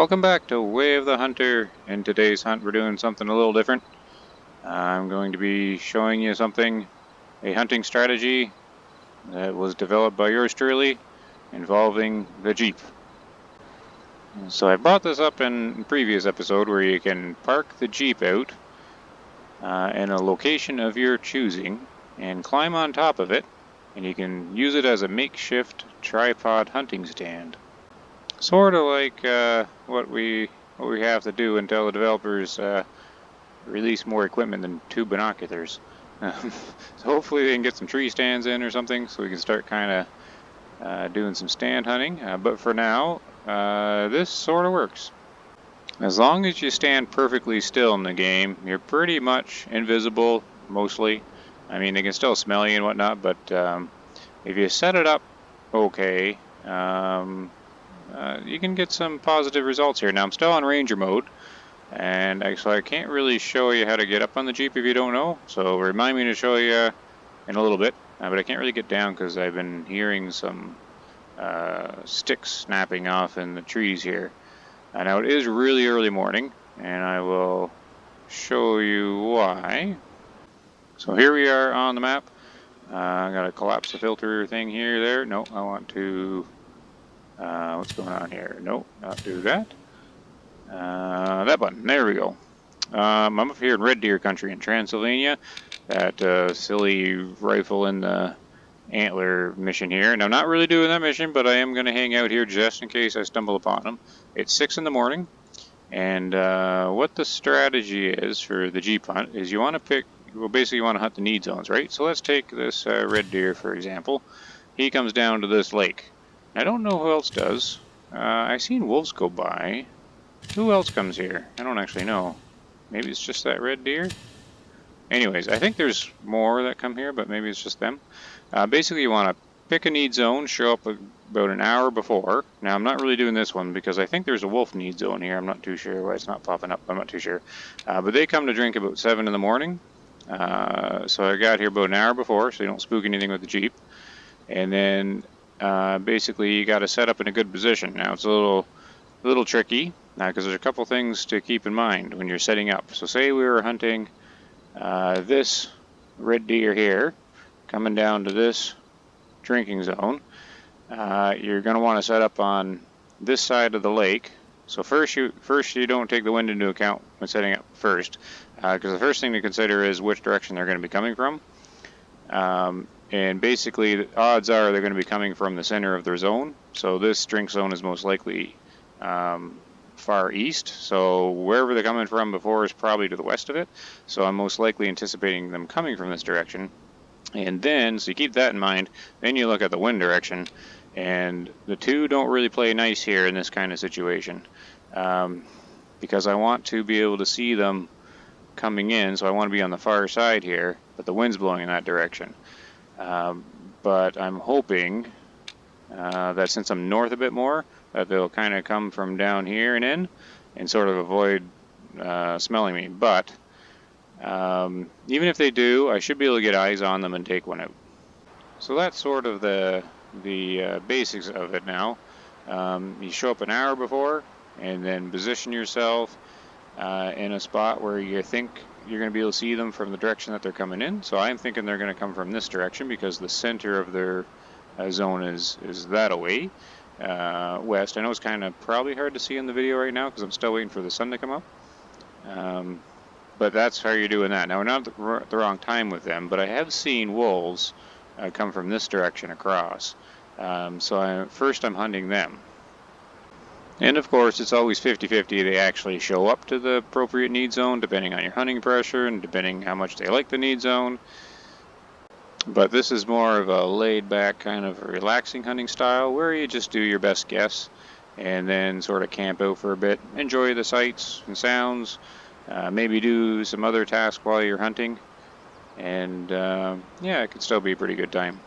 welcome back to Way of the Hunter. In today's hunt we're doing something a little different. I'm going to be showing you a hunting strategy that was developed by yours truly involving the Jeep. So I brought this up in a previous episode where you can park the Jeep out in a location of your choosing and climb on top of it, and you can use it as a makeshift tripod hunting stand. Sort of like what we have to do until the developers release more equipment than 2 binoculars. So hopefully they can get some tree stands in or something so we can start kind of doing some stand hunting. But for now, this sort of works. As long as you stand perfectly still in the game, you're pretty much invisible, mostly. I mean, they can still smell you and whatnot, but if you set it up okay, you can get some positive results here. Now I'm still on Ranger mode, and so I can't really show you how to get up on the Jeep if you don't know, so remind me to show you in a little bit, but I can't really get down because I've been hearing some sticks snapping off in the trees here. Now it is really early morning, and I will show you why. So here we are on the map. I gotta collapse the filter thing here, there. No, I want to what's going on here? No, not do that. That button. There we go. I'm up here in Red Deer country in Transylvania. That silly rifle in the antler mission here. And I'm not really doing that mission, but I am going to hang out here just in case I stumble upon them. It's 6 in the morning. And what the strategy is for the Jeep hunt is you want to pick, well, basically you want to hunt the need zones, right? So let's take this red deer, for example. He comes down to this lake. I don't know who else does. I've seen wolves go by. Who else comes here? I don't actually know. Maybe it's just that red deer? Anyways, I think there's more that come here, but maybe it's just them. Basically, you want to pick a need zone, show up about an hour before. Now, I'm not really doing this one because I think there's a wolf need zone here. I'm not too sure why it's not popping up. I'm not too sure. But they come to drink about 7 in the morning. So I got here about an hour before, so you don't spook anything with the Jeep. And then basically you got to set up in a good position. Now, it's a little tricky because there's a couple things to keep in mind when you're setting up. So say we were hunting this red deer here, coming down to this drinking zone. You're going to want to set up on this side of the lake. So first you don't take the wind into account when setting up first, because the first thing to consider is which direction they're going to be coming from. And basically, the odds are they're going to be coming from the center of their zone. So this drink zone is most likely far east. So wherever they're coming from before is probably to the west of it. So I'm most likely anticipating them coming from this direction. And then, so you keep that in mind, then you look at the wind direction. And the two don't really play nice here in this kind of situation. Because I want to be able to see them coming in, so I want to be on the far side here, but the wind's blowing in that direction. But I'm hoping that since I'm north a bit more, that they'll kind of come from down here and in, and sort of avoid smelling me. But even if they do, I should be able to get eyes on them and take one out. So that's sort of the basics of it now. You show up an hour before, and then position yourself in a spot where you think you're going to be able to see them from the direction that they're coming in. So I'm thinking they're going to come from this direction because the center of their zone is that away, west. I know it's kind of probably hard to see in the video right now because I'm still waiting for the sun to come up. But that's how you're doing that. Now, we're not at the wrong time with them, but I have seen wolves come from this direction across. So first I'm hunting them. And of course, it's always 50-50. They actually show up to the appropriate need zone, depending on your hunting pressure and depending how much they like the need zone. But this is more of a laid-back kind of relaxing hunting style where you just do your best guess and then sort of camp out for a bit, enjoy the sights and sounds, maybe do some other tasks while you're hunting, and yeah, it could still be a pretty good time.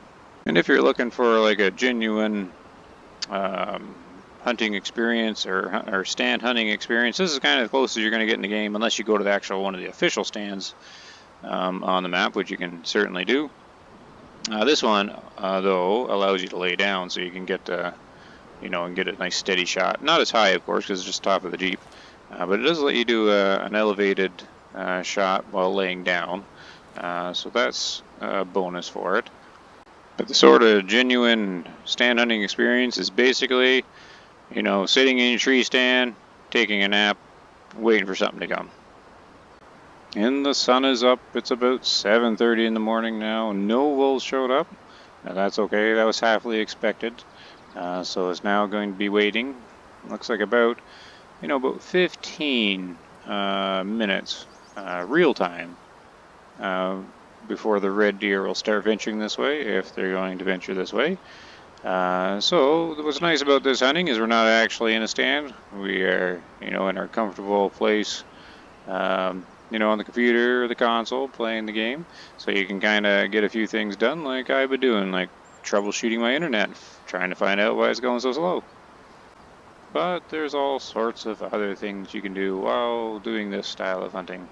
And if you're looking for like a genuine hunting experience or stand hunting experience, this is kind of the closest you're going to get in the game, unless you go to the actual one of the official stands on the map, which you can certainly do. This one, though, allows you to lay down, so you can get you know, and get a nice steady shot. Not as high, of course, because it's just top of the Jeep, but it does let you do an elevated shot while laying down, so that's a bonus for it. But the sort of genuine stand hunting experience is basically, you know, sitting in your tree stand, taking a nap, waiting for something to come. And the sun is up. It's about 7:30 in the morning now. No wolves showed up. Now that's okay. That was halfly expected. So it's now going to be waiting. Looks like about, you know, about 15 minutes, real time, before the red deer will start venturing this way, if they're going to venture this way. So what's nice about this hunting is we're not actually in a stand. We are, you know, in our comfortable place, you know, on the computer or the console playing the game. So you can kind of get a few things done like I've been doing, like troubleshooting my internet, trying to find out why it's going so slow. But there's all sorts of other things you can do while doing this style of hunting.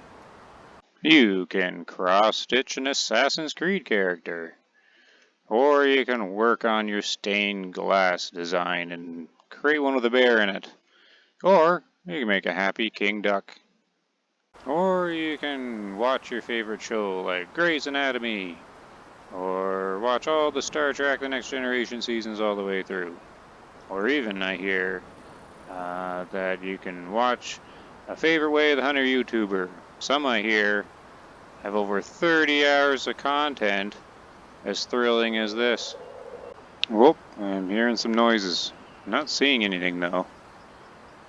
You can cross-stitch an Assassin's Creed character. Or you can work on your stained glass design and create one with a bear in it. Or you can make a happy king duck. Or you can watch your favorite show like Grey's Anatomy. Or watch all the Star Trek The Next Generation seasons all the way through. Or even, I hear, that you can watch a favorite way of the hunter YouTuber. Some, I hear, have over 30 hours of content as thrilling as this. Whoop, I'm hearing some noises. Not seeing anything though.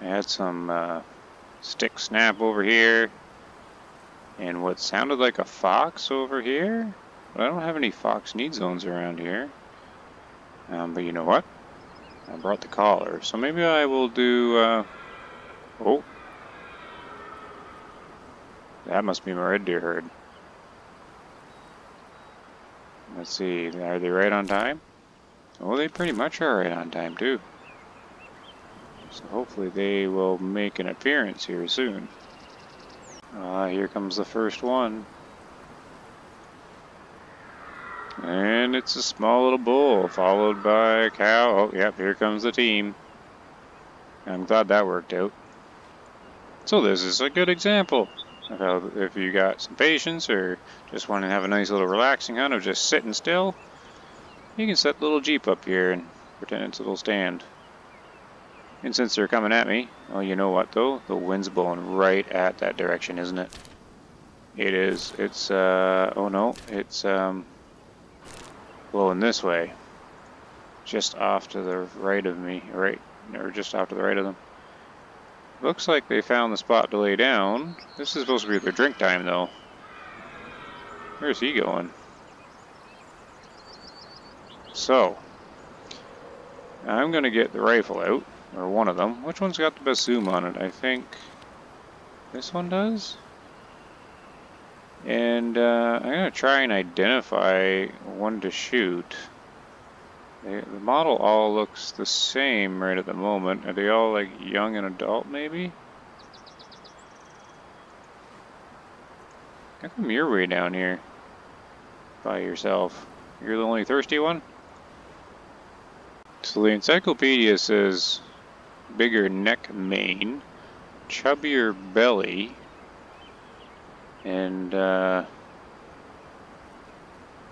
I had some stick snap over here, and what sounded like a fox over here. But I don't have any fox need zones around here. But you know what? I brought the collar, so maybe I will do. Oh, that must be my red deer herd. Let's see, are they right on time? Oh, they pretty much are right on time too. So hopefully they will make an appearance here soon. Here comes the first one. And it's a small little bull, followed by a cow. Oh, yep, here comes the team. I'm glad that worked out. So this is a good example of how, if you got some patience or just want to have a nice little relaxing hunt of just sitting still, you can set the little Jeep up here and pretend it's a little stand. And since they're coming at me, well, you know what though? The wind's blowing right at that direction, isn't it? It is. It's, oh no, it's, blowing this way. Just off to the right of me, right, or just off to the right of them. Looks like they found the spot to lay down. This is supposed to be their drink time though. Where's he going? So, I'm going to get the rifle out, or one of them. Which one's got the best zoom on it? I think this one does. And I'm going to try and identify one to shoot. The model all looks the same right at the moment. Are they all like young and adult maybe? How come you're way down here by yourself? You're the only thirsty one? So the encyclopedia says bigger neck mane, chubbier belly, and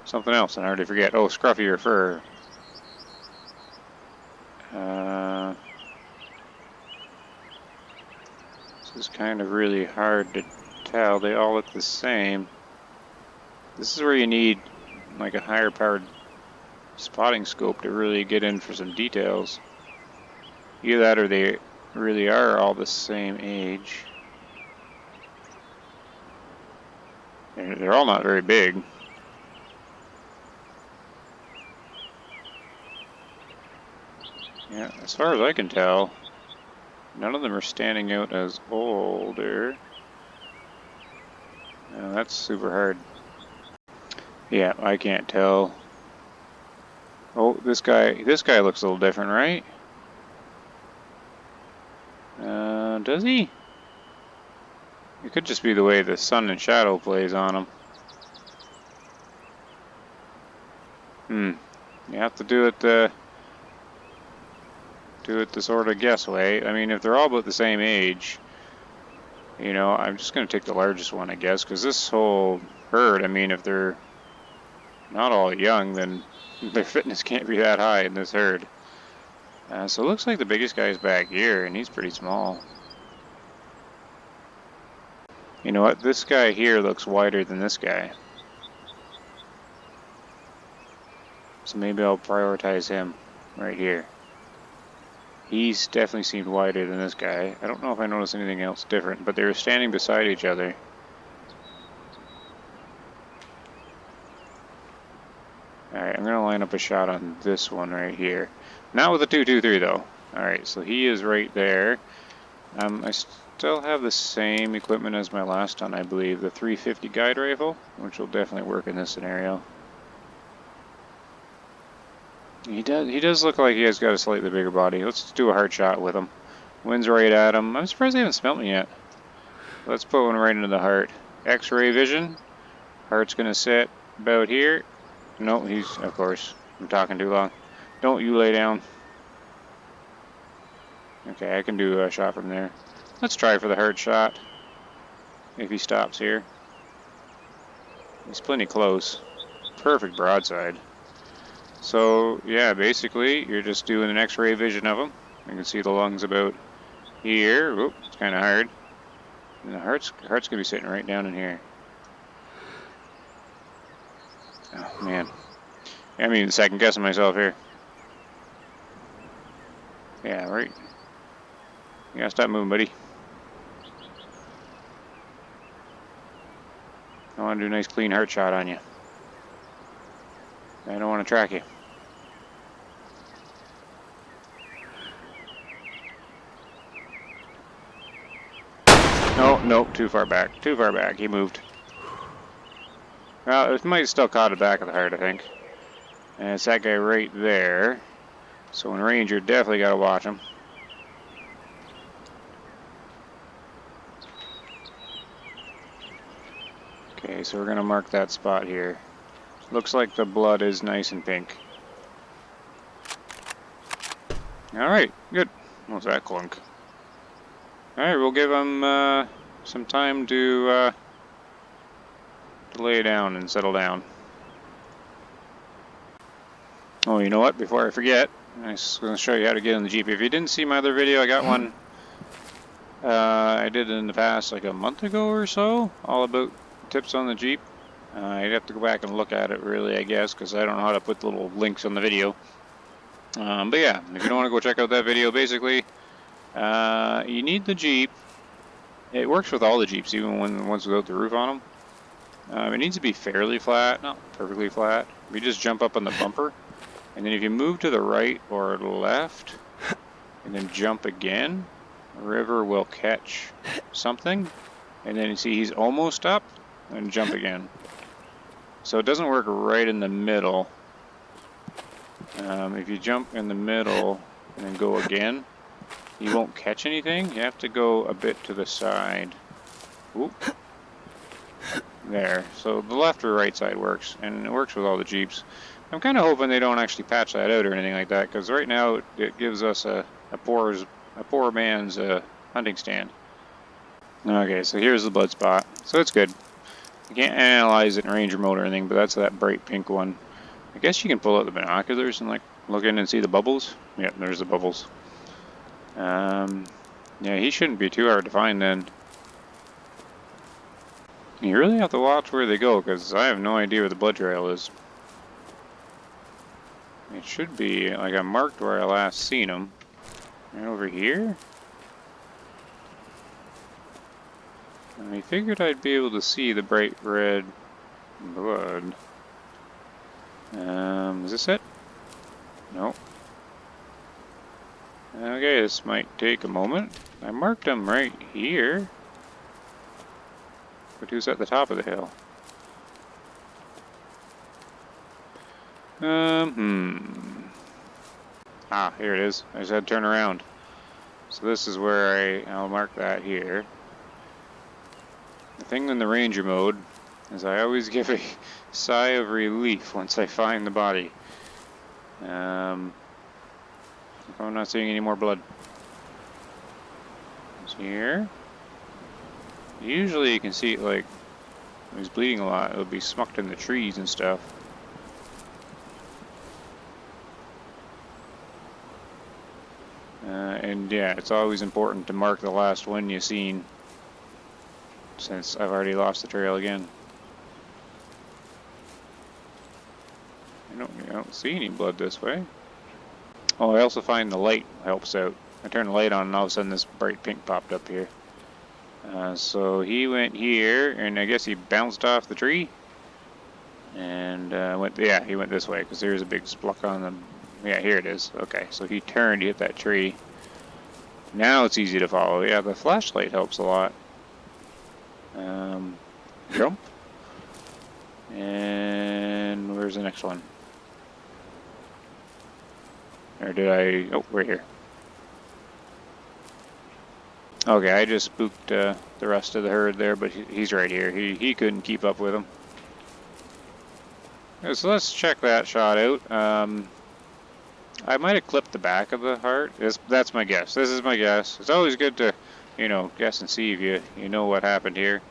something else I already forget. Oh, scruffier fur. This is kind of really hard to tell. They all look the same. This is where you need like a higher powered spotting scope to really get in for some details. Either that or they really are all the same age. They're all not very big. Yeah, as far as I can tell, none of them are standing out as older. That's super hard. Yeah, I can't tell. Oh, this guy looks a little different, right? Does he? It could just be the way the sun and shadow plays on him. You have to do it do it the sort of guess way. I mean, if they're all about the same age, you know, I'm just going to take the largest one, I guess, because this whole herd, I mean, if they're not all young, then their fitness can't be that high in this herd. So it looks like the biggest guy is back here, and he's pretty small. You know what? This guy here looks wider than this guy. So maybe I'll prioritize him right here. He's definitely seemed wider than this guy. I don't know if I noticed anything else different, but they were standing beside each other. Alright, I'm going to line up a shot on this one right here. Not with a 223 though. Alright, so he is right there. I still have the same equipment as my last one, I believe. The 350 guide rifle, which will definitely work in this scenario. He does look like he has got a slightly bigger body. Let's do a hard shot with him. Wind's right at him. I'm surprised they haven't smelt me yet. Let's put one right into the heart. X-ray vision. Heart's going to sit about here. No, he's, of course, I'm talking too long. Don't you lay down. Okay, I can do a shot from there. Let's try for the heart shot. If he stops here. He's plenty close. Perfect broadside. So, yeah, basically, you're just doing an X-ray vision of him. You can see the lungs about here. Oop, it's kind of hard. And the heart's going to be sitting right down in here. Oh, man. I'm even second guessing myself here. Yeah, right. You gotta stop moving, buddy. I want to do a nice clean heart shot on you. I don't want to track you. No, too far back. Too far back. He moved. Well, it might have still caught the back of the heart, I think. And it's that guy right there. So in range, you're definitely got to watch him. Okay, so we're going to mark that spot here. Looks like the blood is nice and pink. Alright, good. What was that clunk? Alright, we'll give him some time to lay down and settle down. Oh, you know what? Before I forget, I was going to show you how to get in the Jeep. If you didn't see my other video, I got one I did in the past, like a month ago or so, all about tips on the Jeep. You'd have to go back and look at it, really, I guess, because I don't know how to put little links on the video. But yeah, if you don't want to go check out that video, basically, you need the Jeep. It works with all the Jeeps, even ones without the roof on them. It needs to be fairly flat, not perfectly flat. You just jump up on the bumper, and then if you move to the right or left, and then jump again, the river will catch something, and then you see he's almost up, and jump again. So it doesn't work right in the middle. If you jump in the middle and then go again, you won't catch anything. You have to go a bit to the side. Oop. There. So the left or right side works, and it works with all the Jeeps. I'm kind of hoping they don't actually patch that out or anything like that, because right now it gives us a poor man's hunting stand. Okay, so here's the blood spot. So it's good. You can't analyze it in Ranger mode or anything, but that's that bright pink one. I guess you can pull out the binoculars and like look in and see the bubbles. Yep, there's the bubbles. Yeah, he shouldn't be too hard to find then. You really have to watch where they go, because I have no idea where the blood trail is. It should be, like I marked where I last seen him. Right over here? I figured I'd be able to see the bright red blood. Is this it? Nope. Okay, this might take a moment. I marked him right here. But who's at the top of the hill? Ah, here it is. I just had to turn around. So this is where I'll mark that here. The thing in the Ranger mode is I always give a sigh of relief once I find the body. If I'm not seeing any more blood. It's here. Usually you can see it, like, when he's bleeding a lot, it'll be smucked in the trees and stuff. And yeah, it's always important to mark the last one you've seen, since I've already lost the trail again. I don't see any blood this way. Oh, I also find the light helps out. I turn the light on and all of a sudden this bright pink popped up here. So he went here, and I guess he bounced off the tree. And he went this way, because there's a big spluck on the... Yeah, here it is. Okay, so he turned, he hit that tree. Now it's easy to follow. Yeah, the flashlight helps a lot. Jump. And where's the next one? Or did I... Oh, we're here. Okay, I just spooked the rest of the herd there, but he's right here. He couldn't keep up with him. So let's check that shot out. I might have clipped the back of the heart. That's my guess. This is my guess. It's always good to, guess and see if you know what happened here.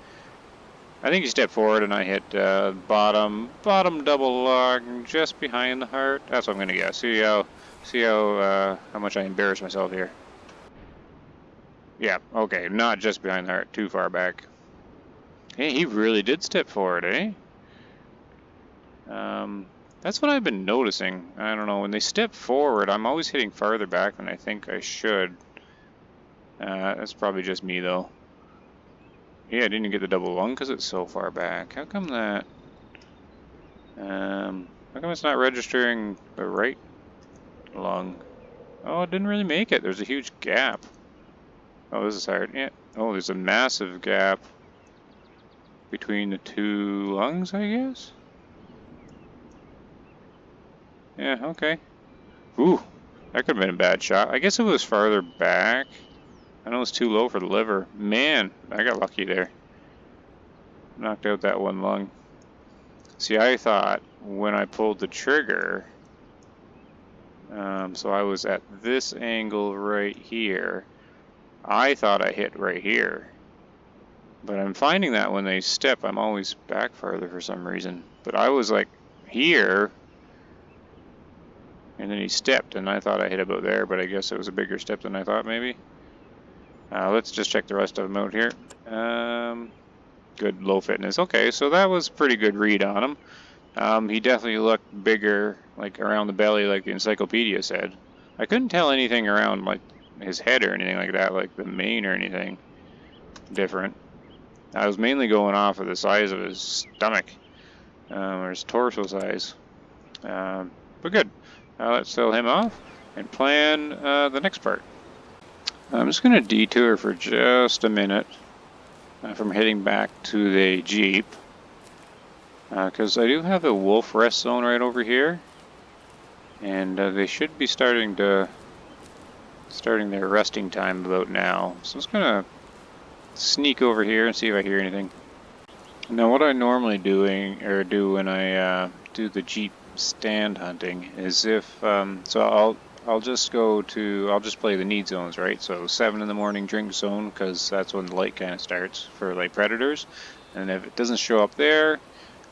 I think he stepped forward and I hit bottom double log just behind the heart. That's what I'm gonna guess. See how much I embarrass myself here. Yeah, okay, not just behind the heart, too far back. Hey, he really did step forward, eh? That's what I've been noticing. I don't know, when they step forward, I'm always hitting farther back than I think I should. That's probably just me, though. Yeah, I didn't get the double lung because it's so far back. How come that? How come it's not registering the right lung? Oh, it didn't really make it. There's a huge gap. Oh, this is hard. Yeah. Oh, there's a massive gap between the two lungs, I guess? Yeah, okay. Ooh, that could have been a bad shot. I guess it was farther back. I know it's too low for the liver. Man, I got lucky there. Knocked out that one lung. See, I thought when I pulled the trigger, so I was at this angle right here, I thought I hit right here. But I'm finding that when they step, I'm always back farther for some reason. But I was like here, and then he stepped, and I thought I hit about there, but I guess it was a bigger step than I thought, maybe. Let's just check the rest of them out here. Good low fitness. Okay, so that was a pretty good read on him. He definitely looked bigger, like around the belly, like the encyclopedia said. I couldn't tell anything around like his head or anything like that, like the mane or anything different. I was mainly going off of the size of his stomach, or his torso size. But good. Let's sell him off and plan the next part. I'm just going to detour for just a minute from heading back to the Jeep, because I do have a wolf rest zone right over here, and they should be starting their resting time about now. So I'm just going to sneak over here and see if I hear anything. Now, what I normally do when I do the Jeep stand hunting is I'll just play the need zones, right? So 7 in the morning drink zone, because that's when the light kind of starts for like predators. And if it doesn't show up there,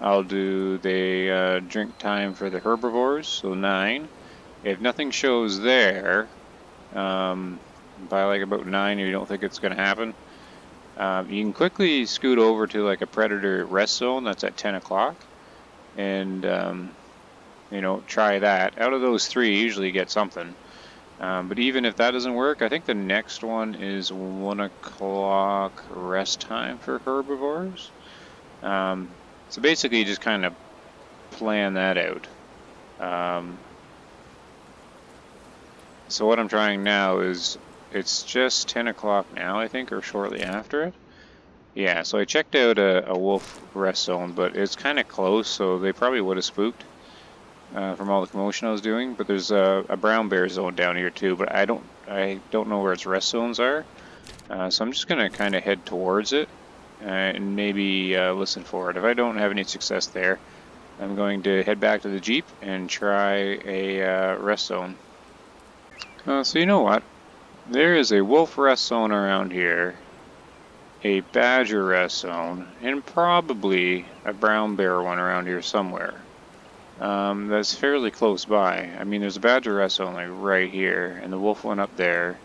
I'll do the drink time for the herbivores, so 9. If nothing shows there, by like about 9, if you don't think it's going to happen, you can quickly scoot over to like a predator rest zone that's at 10 o'clock, and try that. Out of those 3, you usually get something. But even if that doesn't work, I think the next one is 1 o'clock rest time for herbivores. So basically, you just kind of plan that out. So what I'm trying now is, it's just 10 o'clock now, I think, or shortly after it. Yeah, so I checked out a wolf rest zone, but it's kind of close, so they probably would have spooked from all the commotion I was doing. But there's a brown bear zone down here too, but I don't know where its rest zones are. So I'm just gonna kind of head towards it and maybe listen for it. If I don't have any success there, I'm going to head back to the Jeep and try a rest zone. So you know what? There is a wolf rest zone around here, a badger rest zone, and probably a brown bear one around here somewhere. That's fairly close by. I mean, there's a badger rest zone like right here, and the wolf one up there,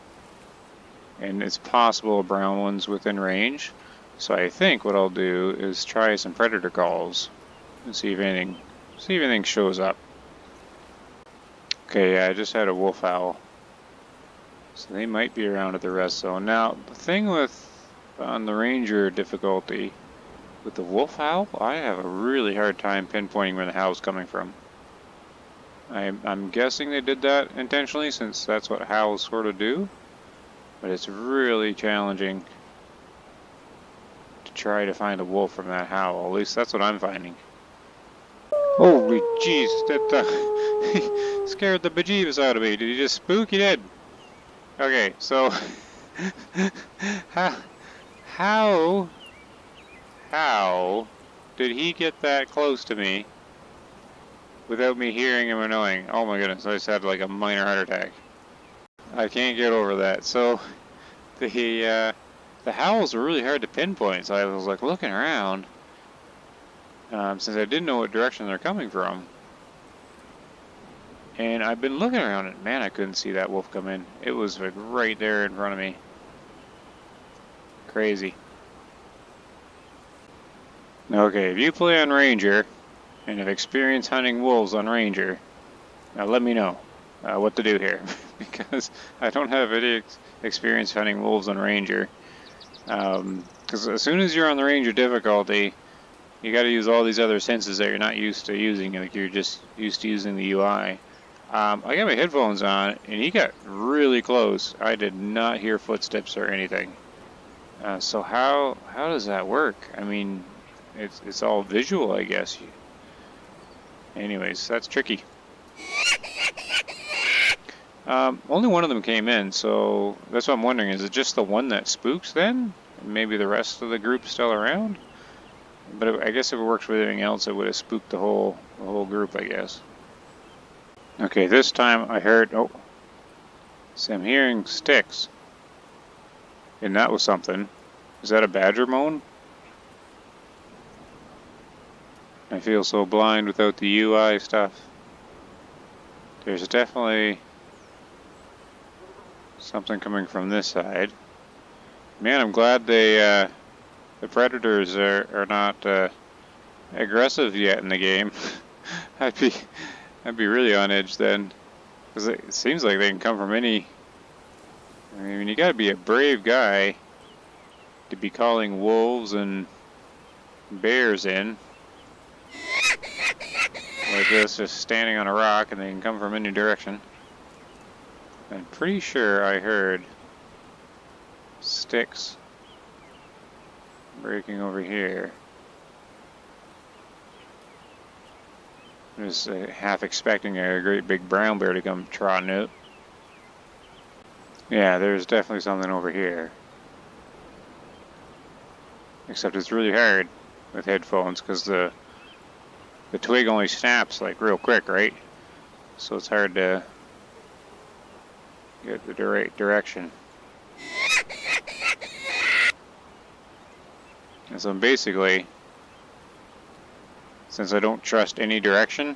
and it's possible a brown one's within range. So I think what I'll do is try some predator calls and see if anything shows up. Okay, yeah, I just had a wolf owl. So they might be around at the rest zone. Now, the thing with on the ranger difficulty with the wolf howl, I have a really hard time pinpointing where the howl's coming from. I'm guessing they did that intentionally since that's what howls sort of do, but it's really challenging to try to find a wolf from that howl. At least that's what I'm finding. Holy jeez, that scared the bejeebus out of me. Did he just spook? He did. Okay, so how did he get that close to me without me hearing him annoying? Oh my goodness, I just had like a minor heart attack. I can't get over that. So the howls were really hard to pinpoint, so I was like looking around since I didn't know what direction they're coming from. And I've been looking around and man, I couldn't see that wolf come in. It was like right there in front of me. Crazy. Okay, if you play on Ranger and have experience hunting wolves on Ranger, now let me know what to do here because I don't have any experience hunting wolves on Ranger. Because as soon as you're on the Ranger difficulty, you got to use all these other senses that you're not used to using, like you're just used to using the UI. I got my headphones on, and he got really close. I did not hear footsteps or anything. So how does that work? I mean, it's all visual, I guess. Anyways, that's tricky. Only one of them came in, so that's what I'm wondering. Is it just the one that spooks then? Maybe the rest of the group's still around? But I guess if it works with anything else, it would have spooked the whole group, I guess. Okay, this time I heard, oh, so I'm hearing sticks. And that was something. Is that a badger moan? I feel so blind without the UI stuff. There's definitely something coming from this side. Man, I'm glad the predators are not aggressive yet in the game. I'd be really on edge then, because it seems like they can come from any. I mean, you got to be a brave guy to be calling wolves and bears in like this, just standing on a rock, and they can come from any direction. I'm pretty sure I heard sticks breaking over here. I was half expecting a great big brown bear to come trotting out. Yeah, there's definitely something over here. Except it's really hard with headphones because the twig only snaps like real quick, right? So it's hard to get the right direction. And so basically, since I don't trust any direction,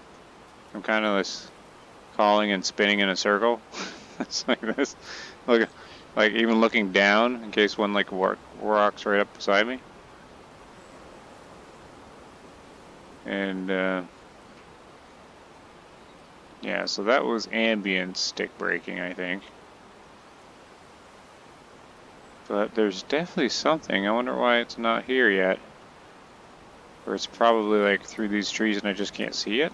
I'm kind of just calling and spinning in a circle. It's like this. Look, like even looking down in case one like walks right up beside me. And yeah, so that was ambient stick breaking, I think. But there's definitely something. I wonder why it's not here yet. Or it's probably like through these trees and I just can't see it.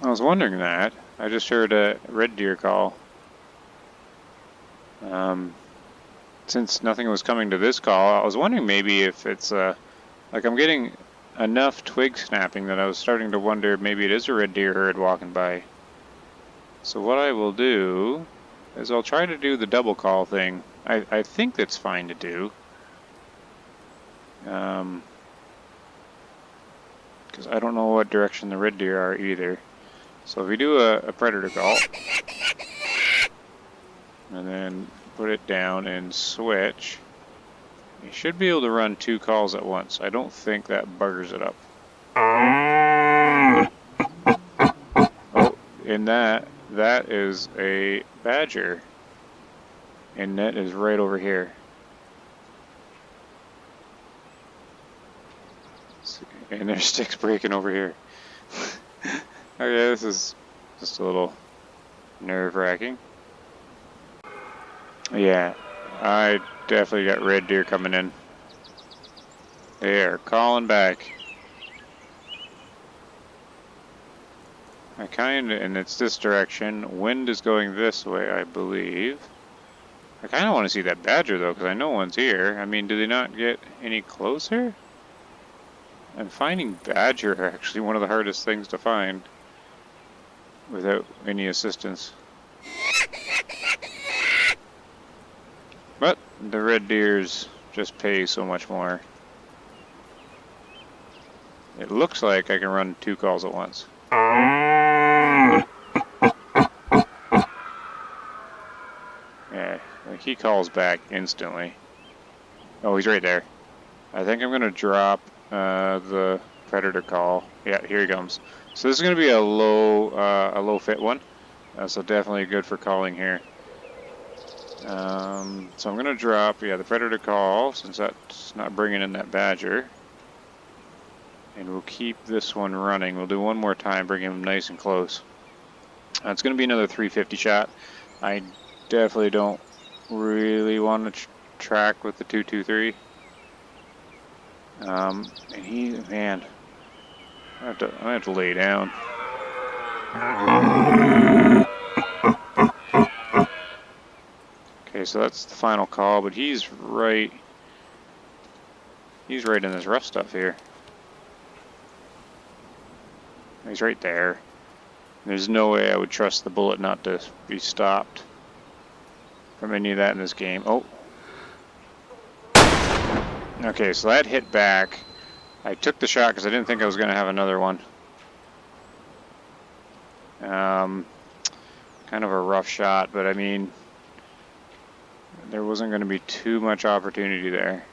I was wondering that. I just heard a red deer call. Since nothing was coming to this call, I was wondering maybe if it's like I'm getting enough twig snapping that I was starting to wonder if maybe it is a red deer herd walking by. So what I will do is I'll try to do the double call thing. I think that's fine to do. Because I don't know what direction the red deer are either. So if we do a predator call, and then put it down and switch. You should be able to run 2 calls at once. I don't think that buggers it up. Oh, and that is a badger. And net is right over here. And there's sticks breaking over here. Okay, this is just a little nerve-wracking. Yeah, I definitely got red deer coming in. They are calling back. And it's this direction. Wind is going this way, I believe. I kind of want to see that badger though, because I know one's here. I mean, do they not get any closer? I'm finding badger actually one of the hardest things to find without any assistance. But the red deers just pay so much more. It looks like I can run 2 calls at once. Yeah, like he calls back instantly. Oh, he's right there. I think I'm gonna drop the predator call. Yeah, here he comes. So this is gonna be a low fit one. So definitely good for calling here. So I'm gonna drop the predator call since that's not bringing in that badger. And we'll keep this one running. We'll do one more time, bring him nice and close. It's going to be another 350 shot. I definitely don't really want to track with the 223. And man, I have to lay down. Okay, so that's the final call, but he's right in this rough stuff here. He's right there. There's no way I would trust the bullet not to be stopped from any of that in this game. Oh. Okay, so that hit back. I took the shot because I didn't think I was going to have another one. Kind of a rough shot, but I mean, there wasn't going to be too much opportunity there.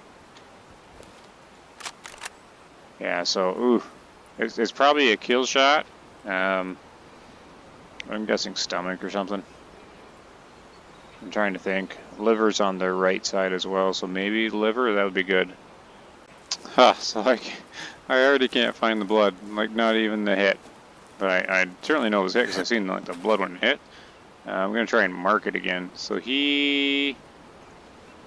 Yeah, so, ooh. It's probably a kill shot. I'm guessing stomach or something. I'm trying to think. Liver's on the right side as well, so maybe liver, that would be good. So I already can't find the blood, like not even the hit. But I certainly know it was hit because I've seen like the blood when it hit. I'm going to try and mark it again. So he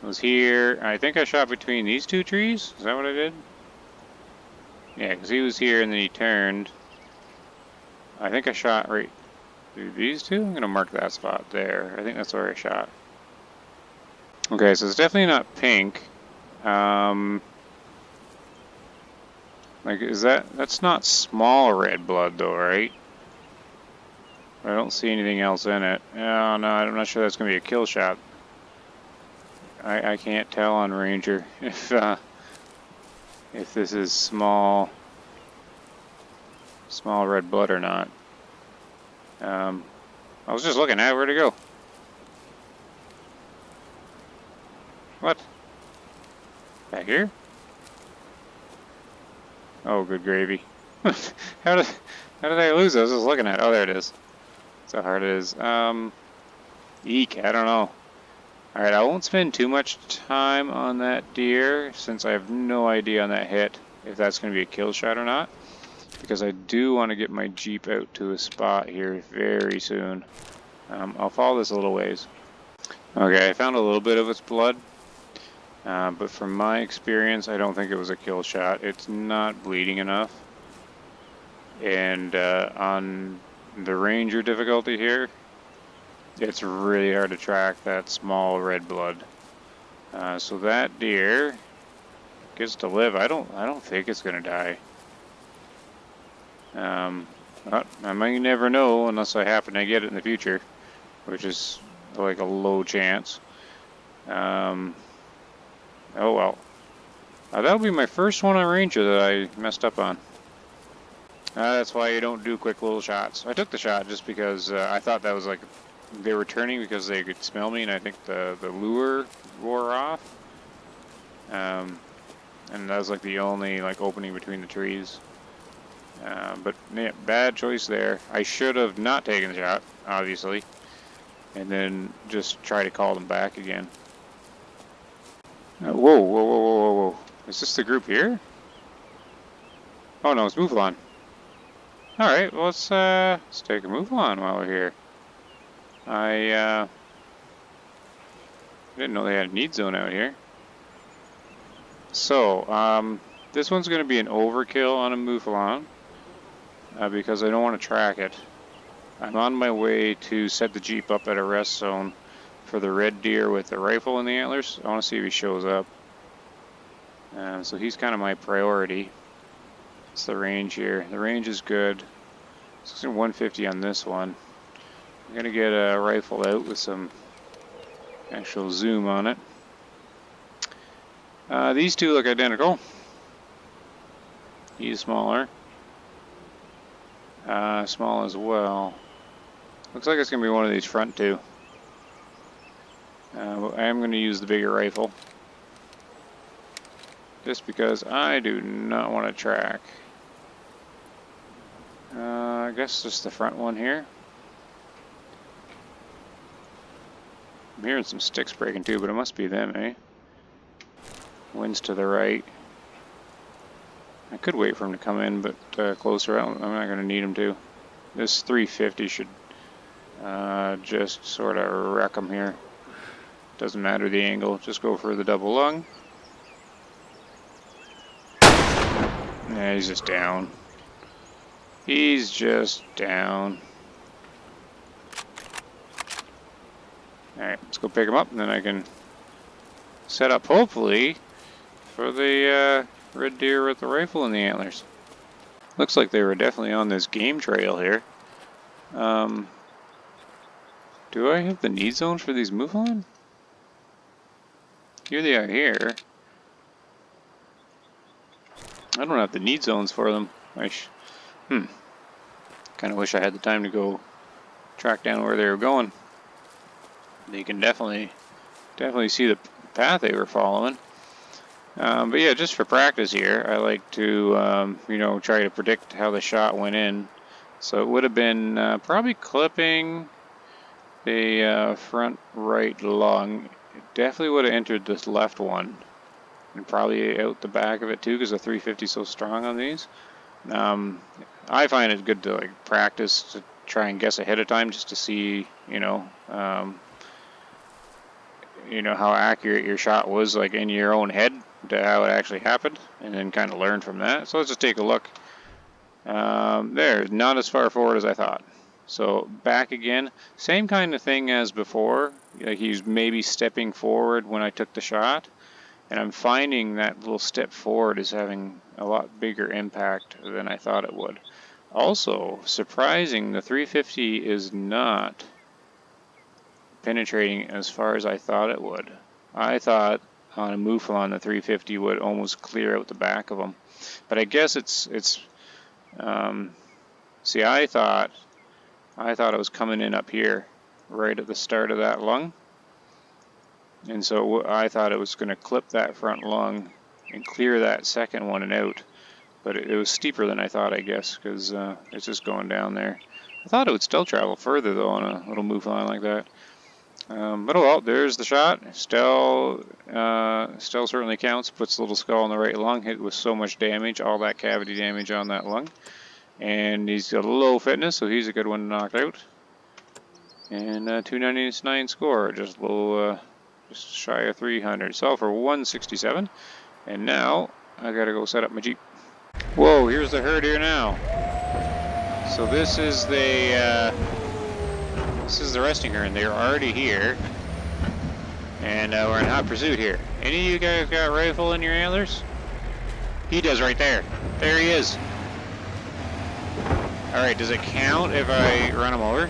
was here. I think I shot between these 2 trees. Is that what I did? Yeah, because he was here and then he turned. I think I shot right through these 2. I'm going to mark that spot there. I think that's where I shot. Okay, so it's definitely not pink. Like, that's not small red blood though, right? I don't see anything else in it. Oh, no, I'm not sure that's going to be a kill shot. I can't tell on Ranger if this is small red blood or not. I was just looking at it. Where'd it go? What? Back here? Oh, good gravy. How did I lose it? I was just looking at it. Oh, there it is. That's how hard it is. Eek, I don't know. Alright, I won't spend too much time on that deer since I have no idea on that hit if that's going to be a kill shot or not. Because I do want to get my Jeep out to a spot here very soon. I'll follow this a little ways. Okay, I found a little bit of its blood. But from my experience, I don't think it was a kill shot. It's not bleeding enough. And on the Ranger difficulty here, it's really hard to track that small red blood. So that deer gets to live. I don't think it's gonna die. But I might never know unless I happen to get it in the future, which is like a low chance. Oh well. That'll be my first one on Ranger that I messed up on. That's why you don't do quick little shots. I took the shot just because I thought that was like they were turning because they could smell me, and I think the lure wore off. And that was like the only like opening between the trees. But yeah, bad choice there. I should have not taken the shot, obviously, and then just try to call them back again. Whoa, whoa, whoa, whoa, whoa, whoa! Is this the group here? Oh no, it's Mouflon. All right, well, let's take a Mouflon while we're here. I didn't know they had a need zone out here. So, this one's going to be an overkill on a Mouflon because I don't want to track it. I'm on my way to set the Jeep up at a rest zone for the red deer with the rifle and the antlers. I want to see if he shows up. So he's kind of my priority. It's the range here. The range is good. It's 150 on this one. I'm going to get a rifle out with some actual zoom on it. These two look identical. He's smaller. Small as well. Looks like it's going to be one of these front two. I am going to use the bigger rifle. Just because I do not want to track. I guess just the front one here. I'm hearing some sticks breaking too, but it must be them, eh? Wind's to the right. I could wait for him to come in, but closer out, I'm not going to need him to. This 350 should just sort of wreck him here. Doesn't matter the angle, just go for the double lung. Yeah, he's just down. He's just down. Alright, let's go pick him up, and then I can set up, hopefully, for the red deer with the rifle and the antlers. Looks like they were definitely on this game trail here. Do I have the need zones for these Mouflon? Here they are here. I don't have the need zones for them. Kind of wish I had the time to go track down where they were going. You can definitely see the path they were following. But yeah, just for practice here, I like to, try to predict how the shot went in. So it would have been probably clipping the front right lung. It definitely would have entered this left one. And probably out the back of it too, because the 350 is so strong on these. I find it good to like practice to try and guess ahead of time just to see, how accurate your shot was, like in your own head, to how it actually happened, and then kind of learn from that. So let's just take a look. There, not as far forward as I thought. So back again, same kind of thing as before. Like he's maybe stepping forward when I took the shot, and I'm finding that little step forward is having a lot bigger impact than I thought it would. Also, surprising, the 350 is not penetrating as far as I thought it would. I thought on a Mouflon the 350 would almost clear out the back of them, but I guess it's see, I thought it was coming in up here right at the start of that lung, and so I thought it was going to clip that front lung and clear that second one and out, but it was steeper than I thought, I guess, because it's just going down there. I thought it would still travel further though on a little Mouflon like that. But oh well, there's the shot. Still certainly counts. Puts the little skull in the right lung. Hit with so much damage, all that cavity damage on that lung. And he's got a low fitness, so he's a good one to knock out. And 299 score, just a little, just shy of 300. So for 167. And now I gotta go set up my Jeep. Whoa, here's the herd here now. So this is the resting herd, and they're already here. And we're in hot pursuit here. Any of you guys got a rifle in your antlers? He does right there. There he is. Alright, does it count if I run him over?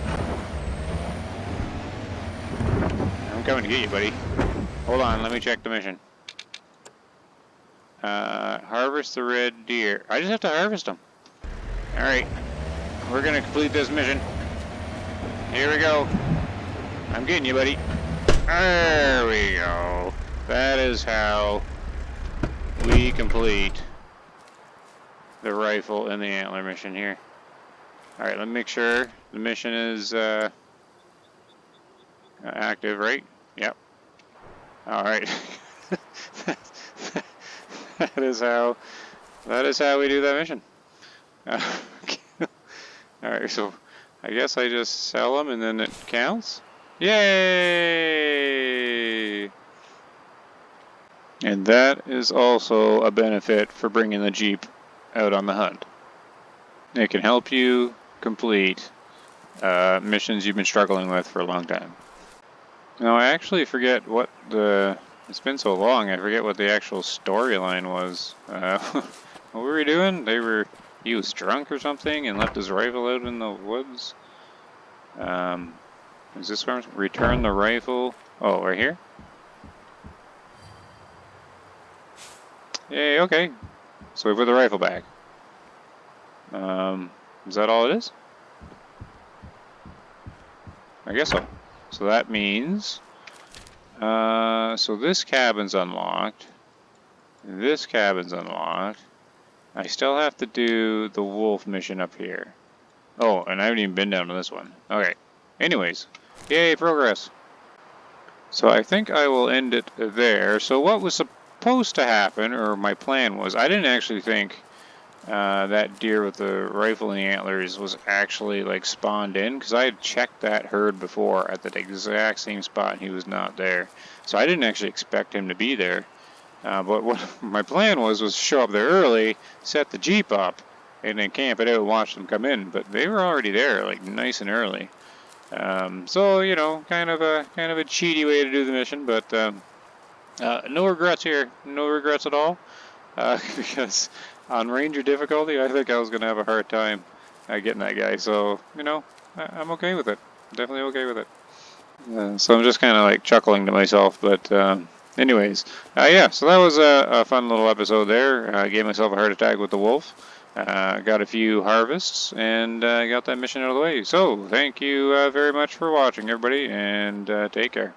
I'm coming to get you, buddy. Hold on, let me check the mission. Harvest the red deer. I just have to harvest them. Alright, we're gonna complete this mission. Here we go. I'm getting you, buddy. There we go. That is how we complete the rifle and the antler mission here. Alright, let me make sure the mission is active, right? Yep. Alright. that is how we do that mission. Alright, so I guess I just sell them and then it counts? Yay! And that is also a benefit for bringing the Jeep out on the hunt. It can help you complete missions you've been struggling with for a long time. Now I actually forget what it's been so long, I forget what the actual storyline was. What were we doing? He was drunk or something and left his rifle out in the woods. Is this where return the rifle? Oh, right here? Yay, okay. So we put the rifle back. Is that all it is? I guess so. So that means, so this cabin's unlocked. This cabin's unlocked. I still have to do the wolf mission up here. Oh, and I haven't even been down to this one. Okay. Anyways, yay, progress. So I think I will end it there. So what was supposed to happen, or my plan was, I didn't actually think that deer with the rifle and the antlers was actually like spawned in, because I had checked that herd before at that exact same spot and he was not there. So I didn't actually expect him to be there. But what my plan was show up there early, set the Jeep up, and then camp it out and watch them come in. But they were already there, like nice and early. So you know, kind of a cheaty way to do the mission, but no regrets here, no regrets at all. Because on Ranger difficulty, I think I was going to have a hard time getting that guy. So, you know, I'm okay with it. Definitely okay with it. So I'm just kind of like chuckling to myself. But anyways, yeah, so that was a fun little episode there. I gave myself a heart attack with the wolf. Got a few harvests and got that mission out of the way. So thank you very much for watching, everybody, and take care.